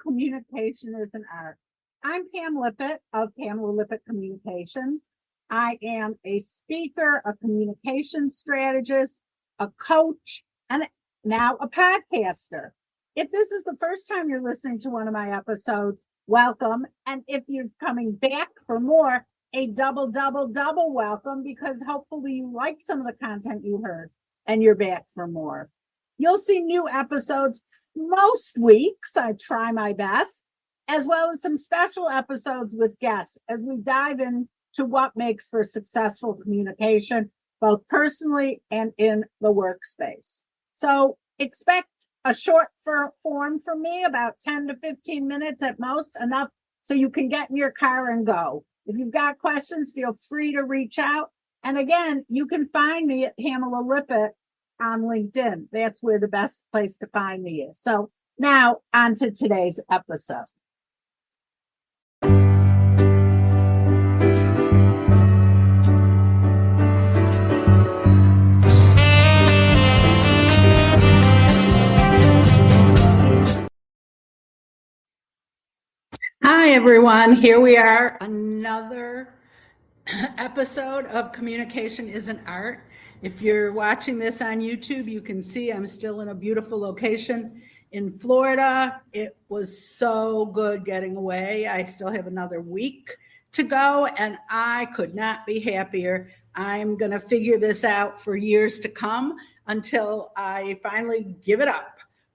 Communication is an Art. I'm Pam Lippitt of Pam Lippitt Communications. I am a speaker, a communication strategist, a coach, and now a podcaster. If this is the first time you're listening to one of my episodes, welcome. And if you're coming back for more, a double welcome, because hopefully you liked some of the content you heard and you're back for more. You'll see new episodes most weeks. I try my best, as well as some special episodes with guests as we dive into what makes for successful communication, both personally and in the workspace. So expect a short form from me, about 10 to 15 minutes at most, enough so you can get in your car and go. If you've got questions, feel free to reach out. And again, you can find me at Pamela Lippitt on LinkedIn. That's where the best place to find me is. So now on to today's episode. Hi, everyone. Here we are, another episode of Communication is an Art. If you're watching this on YouTube, you can see I'm still in a beautiful location in Florida. It was so good getting away. I still have another week to go, and I could not be happier. I'm going to figure this out for years to come until I finally give it up.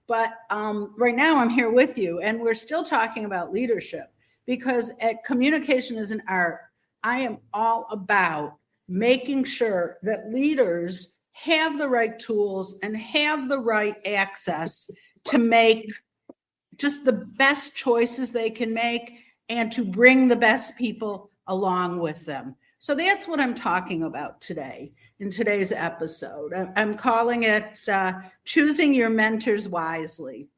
But right now I'm here with you, and we're still talking about leadership, because at Communication is an Art, I am all about making sure that leaders have the right tools and have the right access to make just the best choices they can make and to bring the best people along with them. So that's what I'm talking about today in today's episode. I'm calling it Choosing Your Mentors Wisely.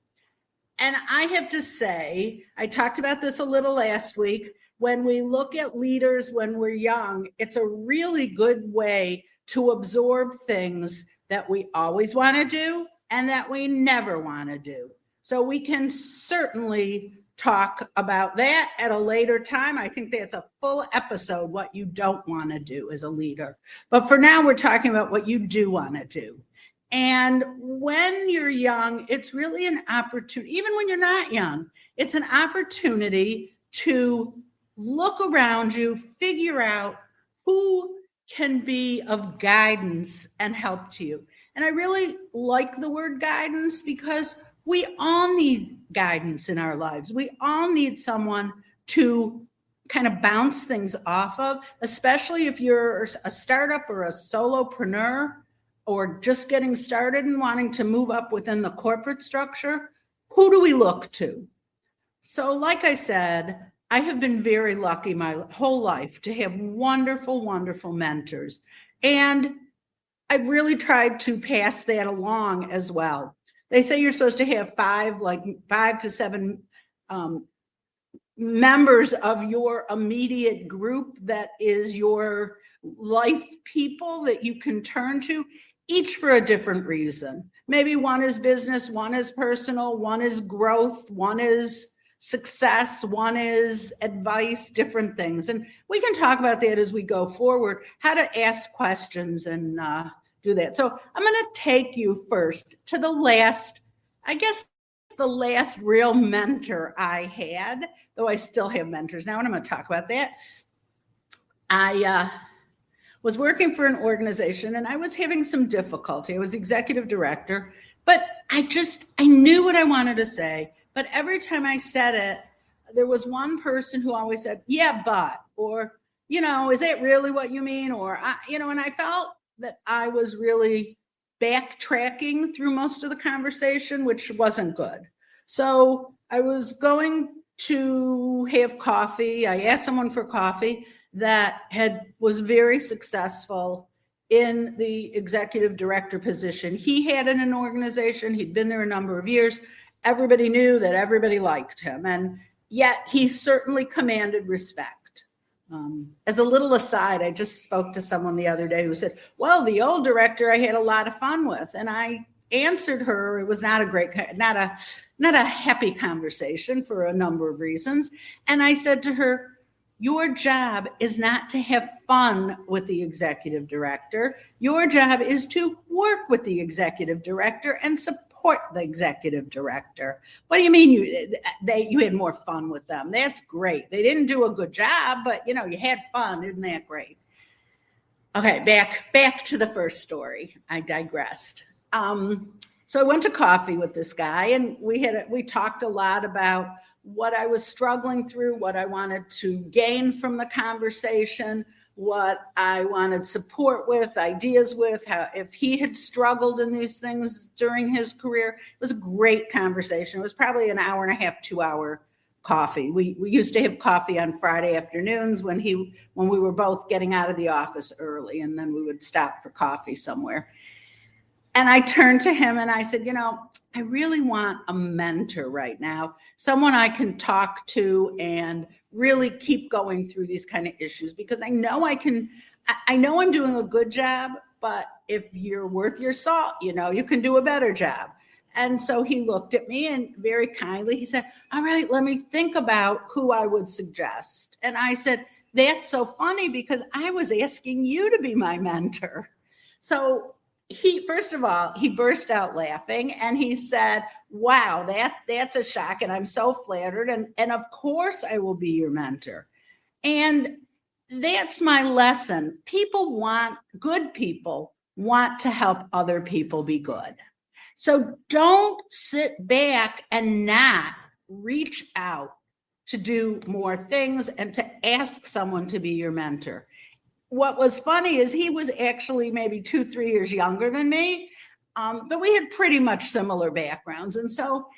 And I have to say, I talked about this a little last week. When we look at leaders when we're young, it's a really good way to absorb things that we always want to do and that we never want to do. So we can certainly talk about that at a later time. I think that's a full episode, what you don't want to do as a leader. But for now, we're talking about what you do want to do. And when you're young, it's really an opportunity, even when you're not young, it's an opportunity to look around you, figure out who can be of guidance and help to you. And I really like the word guidance, because we all need guidance in our lives. We all need someone to kind of bounce things off of, especially if you're a startup or a solopreneur or just getting started and wanting to move up within the corporate structure. Who do we look to? So like I said, I have been very lucky my whole life to have wonderful, wonderful mentors. And I've really tried to pass that along as well. They say you're supposed to have five to seven members of your immediate group that is your life people that you can turn to, each for a different reason. Maybe one is business, one is personal, one is growth, one is success, one is advice, different things. And we can talk about that as we go forward, how to ask questions and do that. So I'm going to take you first to the last real mentor I had, though I still have mentors now, and I'm going to talk about that. I was working for an organization and I was having some difficulty. I was executive director, but I knew what I wanted to say. But every time I said it, there was one person who always said, yeah, but, or, is that really what you mean? Or, and I felt that I was really backtracking through most of the conversation, which wasn't good. So I was going to have coffee. I asked someone for coffee that was very successful in the executive director position. He had in an organization, he'd been there a number of years. Everybody knew that everybody liked him, and yet he certainly commanded respect. As a little aside, I just spoke to someone the other day who said, well, the old director I had a lot of fun with. And I answered her. It was not a happy conversation for a number of reasons. And I said to her, your job is not to have fun with the executive director. Your job is to work with the executive director and support the executive director. What do you mean you had more fun with them? That's great. They didn't do a good job, but you had fun. Isn't that great? Okay, back to the first story. I digressed. So I went to coffee with this guy, and we talked a lot about what I was struggling through, what I wanted to gain from the conversation, what I wanted support with, ideas with, how if he had struggled in these things during his career. It was a great conversation. It was probably an hour and a half, 2 hour coffee. We used to have coffee on Friday afternoons when we were both getting out of the office early, and then we would stop for coffee somewhere. And I turned to him and I said, I really want a mentor right now, someone I can talk to and really keep going through these kind of issues, because I know I'm doing a good job, but if you're worth your salt, you can do a better job. And so he looked at me and very kindly, he said, all right, let me think about who I would suggest. And I said, that's so funny because I was asking you to be my mentor. So first of all, he burst out laughing and he said, wow, that's a shock. And I'm so flattered. And of course I will be your mentor. And that's my lesson. Good people want to help other people be good. So don't sit back and not reach out to do more things and to ask someone to be your mentor. What was funny is he was actually maybe 2-3 years younger than me, but we had pretty much similar backgrounds. And so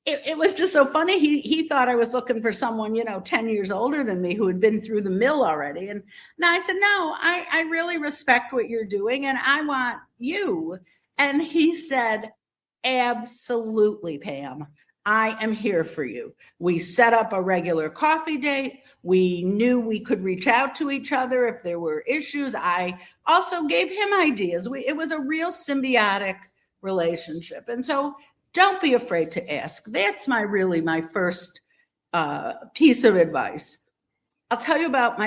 it was just so funny. He thought I was looking for someone, 10 years older than me who had been through the mill already. And now I said, no, I really respect what you're doing and I want you. And he said, absolutely, Pam. I am here for you. We set up a regular coffee date. We knew we could reach out to each other if there were issues. I also gave him ideas. It was a real symbiotic relationship. And so don't be afraid to ask. That's my first piece of advice. I'll tell you about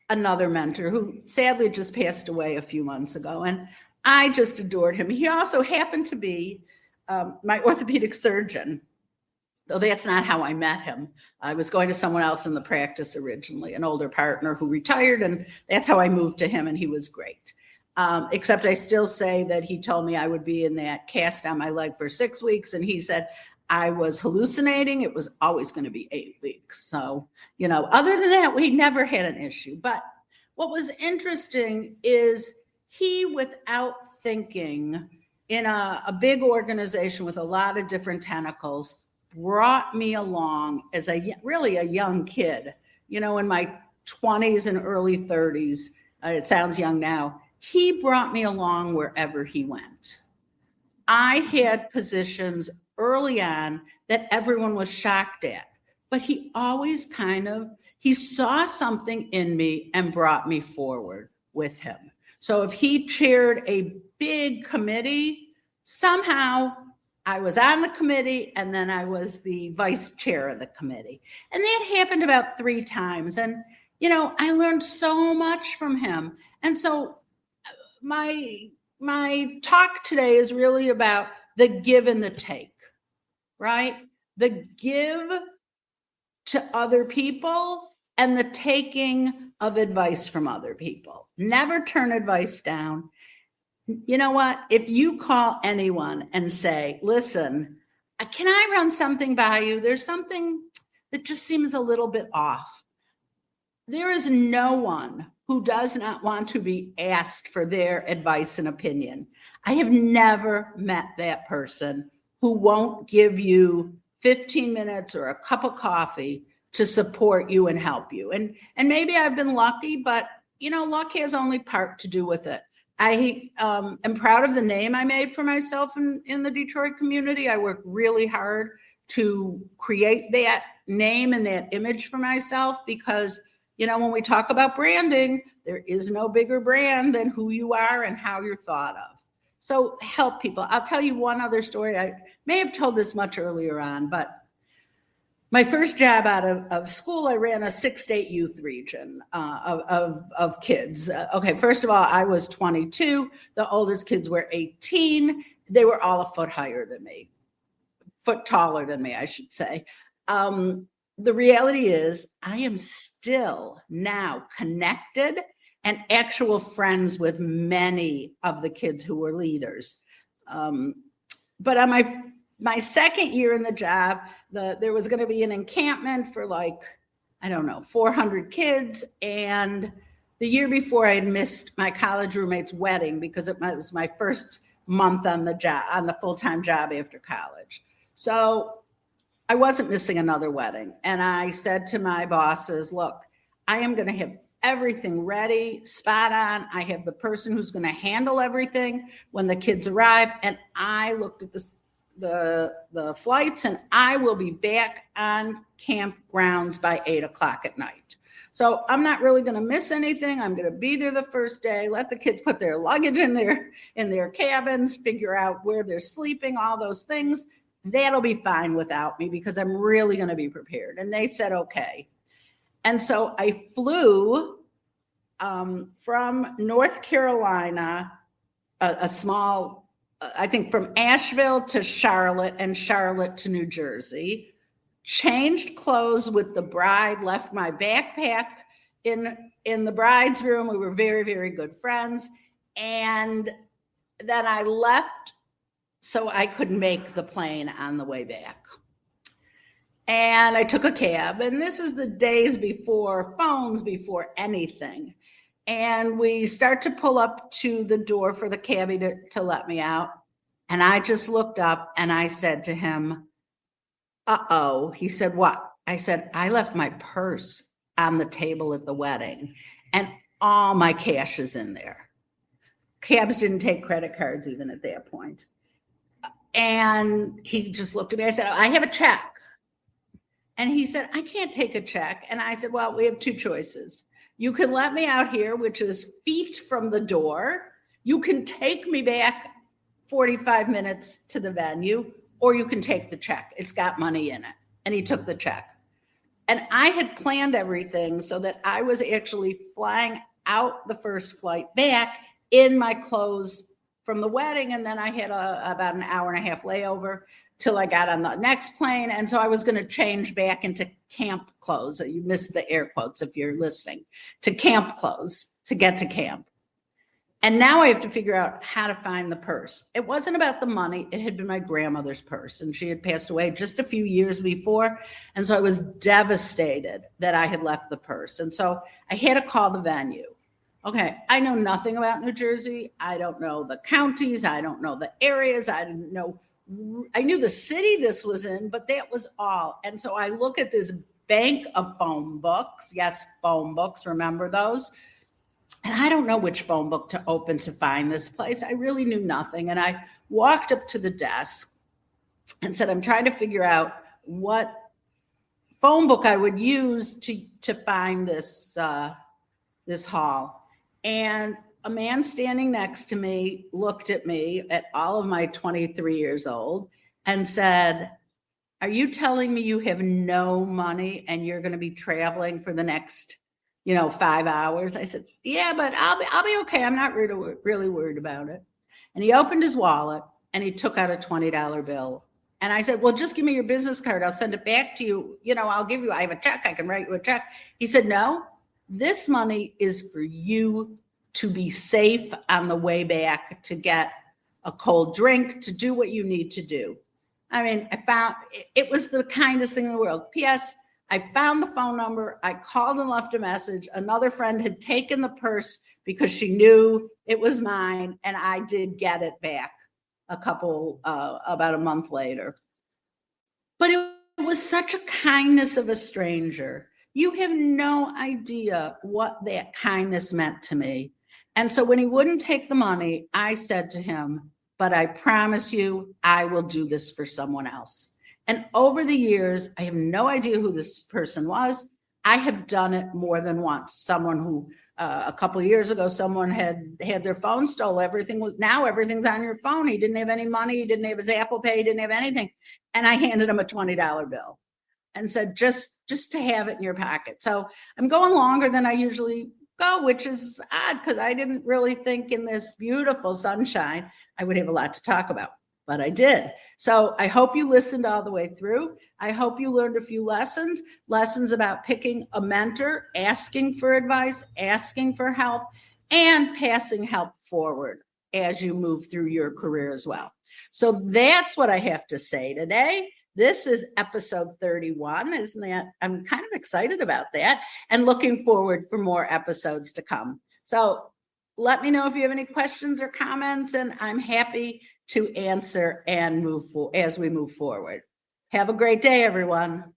another mentor who sadly just passed away a few months ago. And I just adored him. He also happened to be my orthopedic surgeon. Though that's not how I met him. I was going to someone else in the practice originally, an older partner who retired, and that's how I moved to him, and he was great. Except I still say that he told me I would be in that cast on my leg for 6 weeks, and he said I was hallucinating. It was always going to be 8 weeks. So, other than that, we never had an issue. But what was interesting is he, without thinking, in a big organization with a lot of different tentacles, brought me along as really a young kid, in my 20s and early 30s. It sounds young now. He brought me along wherever he went. I had positions early on that everyone was shocked at, but he always he saw something in me and brought me forward with him. So if he chaired a big committee, somehow I was on the committee and then I was the vice chair of the committee. And that happened about 3 times. And, I learned so much from him. And so my talk today is really about the give and the take, right? The give to other people and the taking of advice from other people. Never turn advice down. You know what? If you call anyone and say, listen, can I run something by you? There's something that just seems a little bit off. There is no one who does not want to be asked for their advice and opinion. I have never met that person who won't give you 15 minutes or a cup of coffee to support you and help you. And maybe I've been lucky, but luck has only part to do with it. I am proud of the name I made for myself in the Detroit community. I worked really hard to create that name and that image for myself because, when we talk about branding, there is no bigger brand than who you are and how you're thought of. So help people. I'll tell you one other story. I may have told this much earlier on, but my first job out of school, I ran a 6-state youth region of kids. Okay, first of all, I was 22. The oldest kids were 18. They were all a foot higher than me, foot taller than me, I should say. The reality is I am still now connected and actual friends with many of the kids who were leaders. But on my second year in the job, there was going to be an encampment for 400 kids. And the year before, I had missed my college roommate's wedding because it was my first month on the job, on the full-time job after college. So I wasn't missing another wedding. And I said to my bosses, look, I am going to have everything ready, spot on. I have the person who's going to handle everything when the kids arrive. And I looked at the flights, and I will be back on campgrounds by 8:00 at night. So I'm not really going to miss anything. I'm going to be there the first day, let the kids put their luggage in their cabins, figure out where they're sleeping, all those things. That'll be fine without me because I'm really going to be prepared. And they said, okay. And so I flew from North Carolina, a small, I think from Asheville to Charlotte and Charlotte to New Jersey, changed clothes with the bride, left my backpack in the bride's room. We were very, very good friends. And then I left so I could make the plane on the way back. And I took a cab, and this is the days before phones, before anything. And we start to pull up to the door for the cabbie to let me out. And I just looked up and I said to him, uh-oh. He said, what? I said, I left my purse on the table at the wedding and all my cash is in there. Cabs didn't take credit cards even at that point. And he just looked at me. I said, I have a check. And he said, I can't take a check. And I said, well, we have two choices. You can let me out here, which is feet from the door. You can take me back 45 minutes to the venue, or you can take the check. It's got money in it. And he took the check. And I had planned everything so that I was actually flying out the first flight back in my clothes from the wedding. And then I had about an hour and a half layover till I got on the next plane. And so I was going to change back into camp clothes. You missed the air quotes if you're listening, to camp clothes to get to camp. And now I have to figure out how to find the purse. It wasn't about the money. It had been my grandmother's purse, and she had passed away just a few years before. And so I was devastated that I had left the purse. And so I had to call the venue. Okay, I know nothing about New Jersey. I don't know the counties. I don't know the areas. I knew the city this was in, but that was all. And so I look at this bank of phone books. Yes, phone books, remember those? And I don't know which phone book to open to find this place. I really knew nothing. And I walked up to the desk and said, I'm trying to figure out what phone book I would use to find this hall. And a man standing next to me looked at me at all of my 23 years old and said, are you telling me you have no money and you're going to be traveling for the next 5 hours? I said, yeah, but I'll be okay. I'm not really worried about it. And he opened his wallet and he took out a $20 bill. And I said, well, just give me your business card. I'll send it back to you. I have a check. I can write you a check. He said, no, this money is for you to be safe on the way back, to get a cold drink, to do what you need to do. I mean, I found it was the kindest thing in the world. P.S. I found the phone number. I called and left a message. Another friend had taken the purse because she knew it was mine, and I did get it back about a month later. But it was such a kindness of a stranger. You have no idea what that kindness meant to me. And so when he wouldn't take the money, I said to him, but I promise you, I will do this for someone else. And over the years, I have no idea who this person was. I have done it more than once. Someone who, a couple of years ago, someone had their phone stolen. Everything's on your phone. He didn't have any money. He didn't have his Apple Pay. He didn't have anything. And I handed him a $20 bill and said, just to have it in your pocket. So I'm going longer than I usually go, which is odd because I didn't really think in this beautiful sunshine I would have a lot to talk about, but I did. So I hope you listened all the way through. I hope you learned a few lessons about picking a mentor, asking for advice, asking for help, and passing help forward as you move through your career as well. So that's what I have to say today. This is episode 31, isn't that? I'm kind of excited about that and looking forward for more episodes to come. So let me know if you have any questions or comments, and I'm happy to answer and as we move forward. Have a great day, everyone.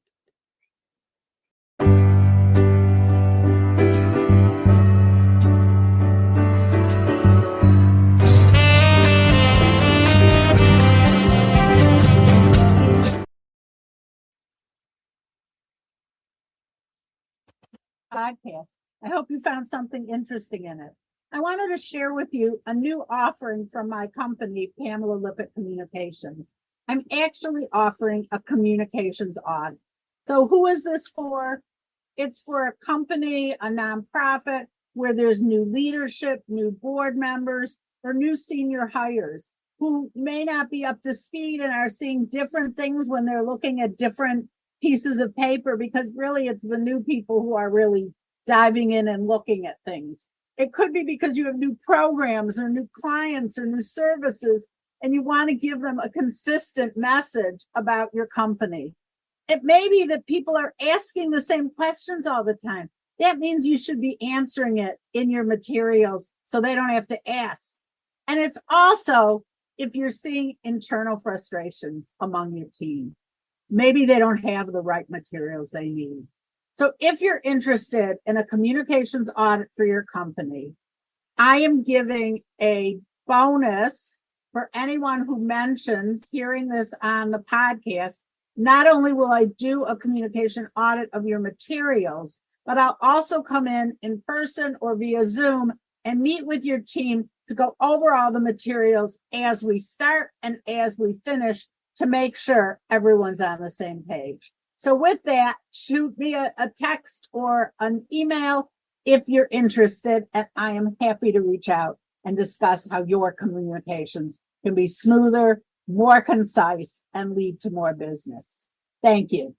Podcast. I hope you found something interesting in it. I wanted to share with you a new offering from my company, Pam Lippitt Communications. I'm actually offering a communications audit. So who is this for? It's for a company, a nonprofit, where there's new leadership, new board members, or new senior hires who may not be up to speed and are seeing different things when they're looking at different pieces of paper, because really it's the new people who are really diving in and looking at things. It could be because you have new programs or new clients or new services, and you want to give them a consistent message about your company. It may be that people are asking the same questions all the time. That means you should be answering it in your materials so they don't have to ask. And it's also if you're seeing internal frustrations among your team. Maybe they don't have the right materials they need. So if you're interested in a communications audit for your company, I am giving a bonus for anyone who mentions hearing this on the podcast. Not only will I do a communication audit of your materials, but I'll also come in person or via Zoom and meet with your team to go over all the materials as we start and as we finish, to make sure everyone's on the same page. So with that, shoot me a text or an email if you're interested, and I am happy to reach out and discuss how your communications can be smoother, more concise, and lead to more business. Thank you.